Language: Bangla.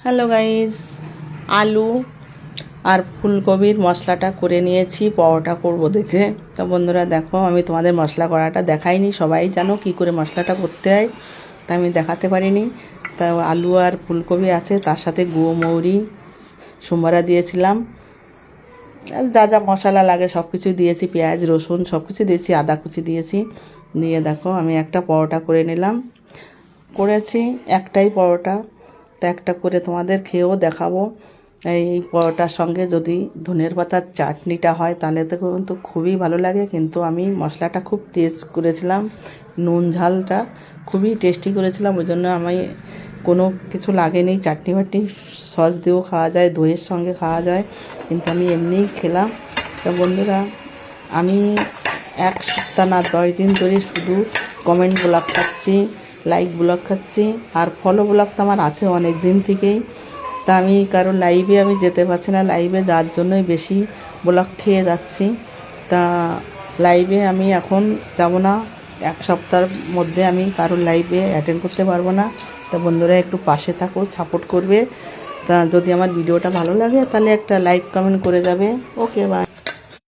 হ্যালো গাইস, আলু আর ফুলকপির মশলাটা করে নিয়েছি পরোটা করব দেখে। তো বন্ধুরা দেখো, আমি তোমাদের মশলা করাটা দেখাইনি, সবাই জানো কি করে মশলাটা করতে হয়, তা আমি দেখাতে পারিনি। তা আলু আর ফুলকপি আছে, তার সাথে গুঁড়ো মৌরি সোমবারা দিয়েছিলাম, আর যা যা মশলা লাগে সব কিছু দিয়েছি, পেঁয়াজ রসুন সব কিছু দিয়েছি, আদা কুচি দিয়েছি। দিয়ে দেখো আমি একটা পরোটা করে নিলাম, করেছি একটাই পরোটা। তো একটা করে তোমাদের খেয়েও দেখাবো। এই পরোটার সঙ্গে যদি ধনের পাতার চাটনিটা হয় তাহলে তো কিন্তু খুবই ভালো লাগে, কিন্তু আমি মশলাটা খুব তেজ করেছিলাম, নুন ঝালটা খুবই টেস্টি করেছিলাম, ওই জন্য আমি কোনো কিছু লাগেনি। চাটনি বাটনি সস দিয়েও খাওয়া যায়, দইয়ের সঙ্গে খাওয়া যায়, কিন্তু আমি এমনিই খেলাম। তো বন্ধুরা, আমি এক সপ্তাহ না 10 দিন ধরে শুধু কমেন্ট ব্লগ খাচ্ছি, লাইক ব্লগ খাচ্ছি, আর ফলো ব্লগ তো আমার আছে অনেক দিন থেকেই। তা আমি কারো লাইভে আমি যেতে পারছি না, লাইভে যার জন্যই বেশি ব্লগ খেয়ে যাচ্ছি। তা লাইভে আমি এখন যাব না, এক সপ্তাহের মধ্যে আমি কারোর লাইভে অ্যাটেন্ড করতে পারবো না। তা বন্ধুরা একটু পাশে থাকো, সাপোর্ট করবে। তা যদি আমার ভিডিওটা ভালো লাগে তাহলে একটা লাইক কমেন্ট করে যাবে। ওকে, বাই।